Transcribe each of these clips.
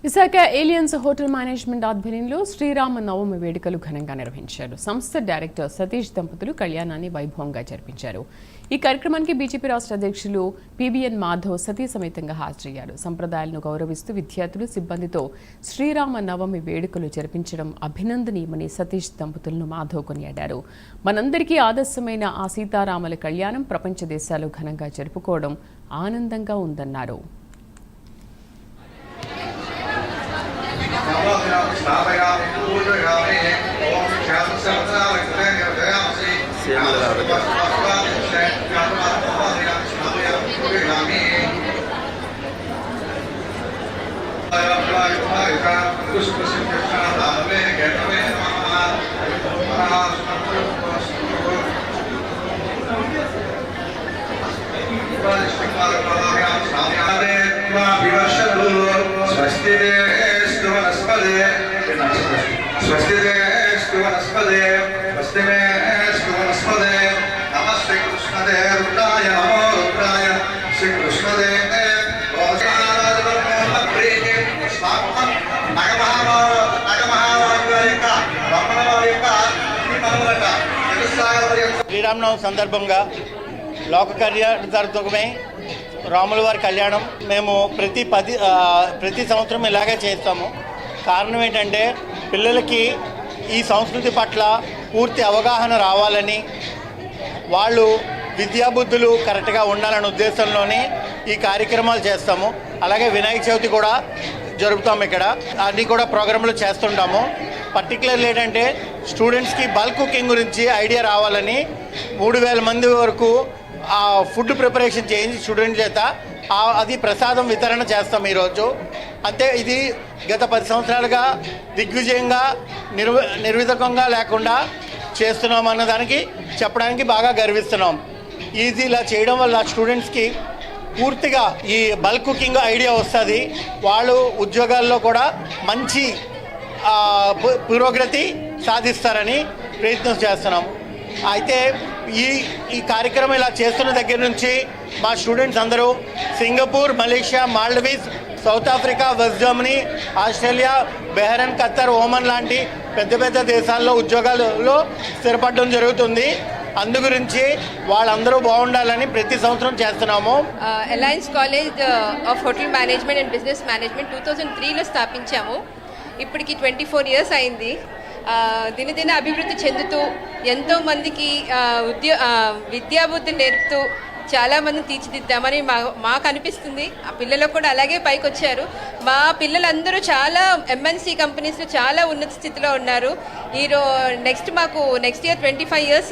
Visakha aliens hotel management ఆధ్వర్యంలో శ్రీరామ నవమి వేడుకలు ఘనంగా నిర్వహించారు. సంస్థ డైరెక్టర్ సతీష్ దంపతులు కళ్యాణాన్ని వైభవంగా జరిపించారు. ఈ కార్యక్రమానికి బీజేపీ రాష్ట్ర అధ్యక్షులు పీబీఎన్ మాధవ్ సతీ సమేతంగా హాజరయ్యారు. సంప్రదాయాలను గౌరవిస్తూ విద్యార్థులు సిబ్బందితో శ్రీరామ నవమి వేడుకలు జరిపించడం అభినందనీయమని సతీష్ దంపతులను మాధవ్ కొనియాడారు. మనందరికీ ఆదర్శమైన ఆ సీతారాముల కళ్యాణం ప్రపంచ దేశాలు ఘనంగా జరుపుకోవడం ఆనందంగా ఉందన్నారు. శ్రీరామనవమి సందర్భంగా లోక కళ్యాణార్థమై రాముల వారి కళ్యాణం మేము ప్రతి సంవత్సరం ఇలాగే చేస్తాము. కారణం ఏంటంటే పిల్లలకి ఈ సంస్కృతి పట్ల పూర్తి అవగాహన రావాలని, వాళ్ళు విద్యాబుద్ధులు కరెక్ట్గా ఉండాలనే ఉద్దేశంలోనే ఈ కార్యక్రమాలు చేస్తాము. అలాగే వినాయక చవితి కూడా జరుపుతాము. ఇక్కడ అన్నీ కూడా ప్రోగ్రాంలు చేస్తుంటాము. పర్టికులర్లీ ఏంటంటే స్టూడెంట్స్కి బల్క్ కుకింగ్ గురించి ఐడియా రావాలని 3000 మంది వరకు ఫుడ్ ప్రిపరేషన్ చేయించి స్టూడెంట్ చేత అది ప్రసాదం వితరణ చేస్తాం ఈరోజు. అంటే ఇది గత 10 సంవత్సరాలుగా దిగ్విజయంగా నిర్విధకంగా లేకుండా చేస్తున్నాం అన్నదానికి చెప్పడానికి బాగా గర్విస్తున్నాం. ఇది ఇలా చేయడం వల్ల స్టూడెంట్స్కి పూర్తిగా ఈ బల్క్ కుకింగ్ ఐడియా వస్తుంది. వాళ్ళు ఉద్యోగాల్లో కూడా మంచి పురోగతి సాధిస్తారని ప్రయత్నం చేస్తున్నాము. అయితే ఈ కార్యక్రమం ఇలా చేస్తున్న దగ్గర నుంచి మా స్టూడెంట్స్ అందరూ Singapore, Malaysia, Maldives, South Africa, West Germany, Australia, Bahrain, Qatar, Oman లాంటి పెద్ద పెద్ద దేశాల్లో ఉద్యోగాలలో స్థిరపడడం జరుగుతుంది. అందు గురించి వాళ్ళందరూ బాగుండాలని ప్రతి సంవత్సరం చేస్తున్నాము. Alliance College of Hotel Management and Business Management 2003లో స్థాపించాము. ఇప్పటికి 24 years అయింది. దినదిన అభివృద్ధి చెందుతూ ఎంతోమందికి విద్యాబుద్ధి నేర్పుతూ చాలామందిని తీర్చిదిద్దామని మాకు అనిపిస్తుంది. ఆ పిల్లలు కూడా అలాగే పైకి వచ్చారు. మా పిల్లలందరూ చాలా ఎంఎన్సీ కంపెనీస్లో చాలా ఉన్నత స్థితిలో ఉన్నారు. Next year 25 years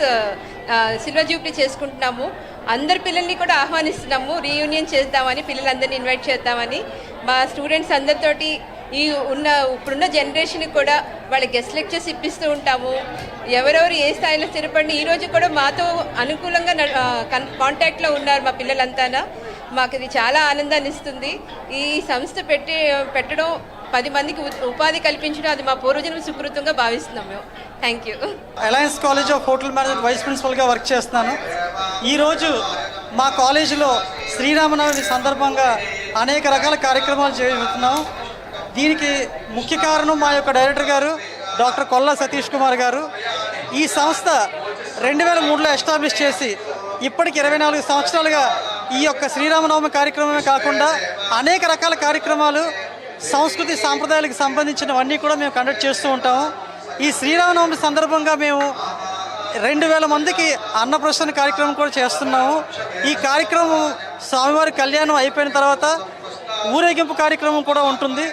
silver Jubilee చేసుకుంటున్నాము. అందరి పిల్లల్ని కూడా ఆహ్వానిస్తున్నాము. రీయూనియన్ చేద్దామని, పిల్లలందరినీ ఇన్వైట్ చేద్దామని. మా స్టూడెంట్స్ అందరితోటి ఇప్పుడున్న జనరేషన్కి కూడా వాళ్ళ గెస్ట్ లెక్చర్స్ ఇప్పిస్తూ ఉంటాము. ఎవరెవరు ఏ స్థాయిలో స్థిరపడిన ఈరోజు కూడా మాతో అనుకూలంగా కాంటాక్ట్లో ఉన్నారు మా పిల్లలంతా. మాకు ఇది చాలా ఆనందాన్ని ఇస్తుంది. ఈ సంస్థ పెట్టడం 10 మందికి ఉపాధి కల్పించడం అది మా పూర్వజన్మ సుకృతంగా భావిస్తున్నాం మేము. Thank you. Alliance College of Hotel Management vice ప్రిన్సిపల్గా వర్క్ చేస్తున్నాను. ఈరోజు మా కాలేజీలో శ్రీరామనవమి సందర్భంగా అనేక రకాల కార్యక్రమాలు చేస్తున్నాం. దీనికి ముఖ్య కారణం మా యొక్క డైరెక్టర్ గారు డాక్టర్ కొల్లా సతీష్ కుమార్ గారు. ఈ సంస్థ 2003లో ఎస్టాబ్లిష్ చేసి ఇప్పటికి 24 సంవత్సరాలుగా ఈ యొక్క శ్రీరామనవమి కార్యక్రమమే కాకుండా అనేక రకాల కార్యక్రమాలు సంస్కృతి సాంప్రదాయాలకు సంబంధించినవన్నీ కూడా మేము కండక్ట్ చేస్తూ ఉంటాము. ఈ శ్రీరామనవమి సందర్భంగా మేము 2000 మందికి అన్నప్రసన్న కార్యక్రమం కూడా చేస్తున్నాము. ఈ కార్యక్రమం స్వామివారి కళ్యాణం అయిపోయిన తర్వాత ఊరేగింపు కార్యక్రమం కూడా ఉంటుంది.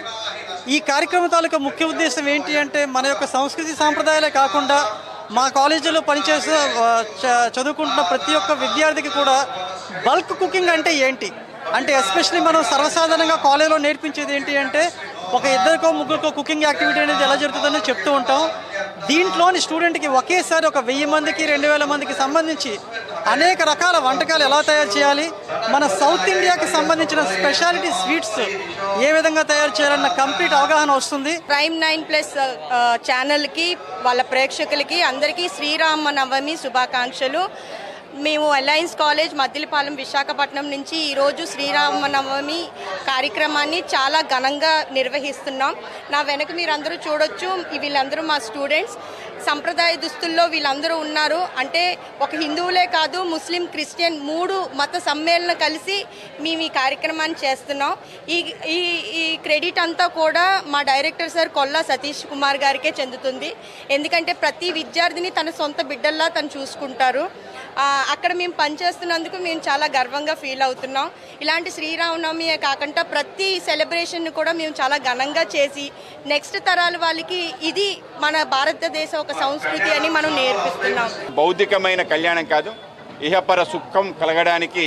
ఈ కార్యక్రమం తాలూకా ముఖ్య ఉద్దేశం ఏంటి అంటే మన యొక్క సంస్కృతి సాంప్రదాయాలే కాకుండా మా కాలేజీలో పనిచేసే చదువుకుంటున్న ప్రతి ఒక్క విద్యార్థికి కూడా బల్క్ కుకింగ్ అంటే ఏంటి అంటే ఎస్పెషల్లీ మనం సర్వసాధారణంగా కాలేజీలో నేర్పించేది ఏంటి అంటే ఒక 2కో 3కో కుకింగ్ యాక్టివిటీ అనేది ఎలా జరుగుతుందని చెప్తూ ఉంటాం. దీంట్లోని స్టూడెంట్కి ఒకేసారి ఒక 1000 మందికి 2000 మందికి సంబంధించి అనేక రకాల వంటకాలు ఎలా తయారు చేయాలి, మన సౌత్ ఇండియాకి సంబంధించిన స్పెషాలిటీ స్వీట్స్ ఏ విధంగా తయారు చేయాలన్న కంప్లీట్ అవగాహన వస్తుంది. ప్రైమ్ 9+ ఛానల్కి వాళ్ళ ప్రేక్షకులకి అందరికీ శ్రీరామ నవమి శుభాకాంక్షలు. మేము అలయన్స్ కాలేజ్ మద్దిలపాలెం విశాఖపట్నం నుంచి ఈరోజు శ్రీరామనవమి కార్యక్రమాన్ని చాలా ఘనంగా నిర్వహిస్తున్నాం. నా వెనక మీరందరూ చూడొచ్చు, వీళ్ళందరూ మా స్టూడెంట్స్. సంప్రదాయ దుస్తుల్లో వీళ్ళందరూ ఉన్నారు. అంటే ఒక హిందువులే కాదు, ముస్లిం, క్రిస్టియన్ 3 మత సమ్మేళనం కలిసి మేము ఈ కార్యక్రమాన్ని చేస్తున్నాం. ఈ క్రెడిట్ అంతా కూడా మా డైరెక్టర్ సార్ కొల్లా సతీష్ కుమార్ గారికే చెందుతుంది. ఎందుకంటే ప్రతి విద్యార్థిని తన సొంత బిడ్డల్లా తను చూసుకుంటారు. అక్కడ మేము పనిచేస్తున్నందుకు మేము చాలా గర్వంగా ఫీల్ అవుతున్నాం. ఇలాంటి శ్రీరామనవమి కాకుండా ప్రతి సెలబ్రేషన్ కూడా మేము చాలా ఘనంగా చేసి నెక్స్ట్ తరాల వాళ్ళకి ఇది మన భారతదేశ ఒక సంస్కృతి అని మనం నేర్పిస్తున్నాం. బౌద్ధికమైన కళ్యాణం కాదు, ఇహపర సుఖం కలగడానికి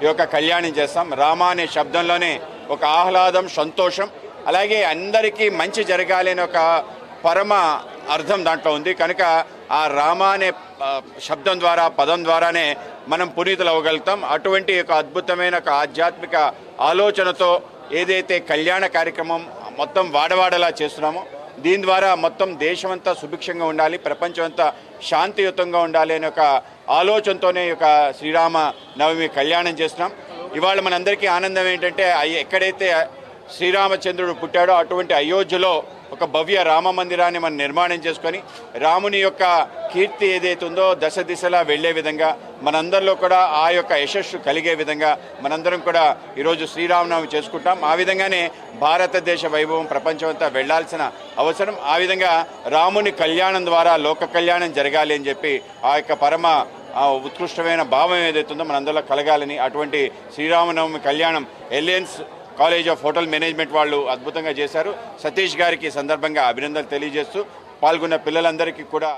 ఈ యొక్క కళ్యాణం చేస్తాం. రామ అనే శబ్దంలోనే ఒక ఆహ్లాదం, సంతోషం, అలాగే అందరికీ మంచి జరగాలి అనే ఒక పరమ అర్థం దాంట్లో ఉంది. కనుక ఆ రామ అనే శబ్దం ద్వారా, పదం ద్వారానే మనం పునీతులు అవ్వగలుగుతాం. అటువంటి ఒక అద్భుతమైన ఒక ఆధ్యాత్మిక ఆలోచనతో ఏదైతే కళ్యాణ కార్యక్రమం మొత్తం వాడవాడలా చేస్తున్నామో, దీని ద్వారా మొత్తం దేశమంతా సుభిక్షంగా ఉండాలి, ప్రపంచం అంతా శాంతియుతంగా ఉండాలి అనే ఒక ఆలోచనతోనే ఒక శ్రీరామ నవమి కళ్యాణం చేస్తున్నాం. ఇవాళ మనందరికీ ఆనందం ఏంటంటే ఎక్కడైతే శ్రీరామచంద్రుడు పుట్టాడో అటువంటి అయోధ్యలో ఒక భవ్య రామ మందిరాన్ని మనం నిర్మాణం చేసుకొని రాముని యొక్క కీర్తి ఏదైతే ఉందో దశ దిశలా వెళ్లే విధంగా, మనందరిలో కూడా ఆ యొక్క యశస్సు కలిగే విధంగా మనందరం కూడా ఈరోజు శ్రీరామనవమి చేసుకుంటాం. ఆ విధంగానే భారతదేశ వైభవం ప్రపంచం అంతా వెళ్లాల్సిన అవసరం. ఆ విధంగా రాముని కళ్యాణం ద్వారా లోక కళ్యాణం జరగాలి అని చెప్పి ఆ యొక్క పరమ ఉత్కృష్టమైన భావం ఏదైతే ఉందో మనందరిలో కలగాలని, అటువంటి శ్రీరామనవమి కళ్యాణం alliance College of Hotel management వాళ్ళు అద్భుతంగా చేశారు. సతీష్ గారికి సందర్భంగా అభినందనలు తెలియజేస్తూ పాల్గొన్న పిల్లలందరికీ కూడా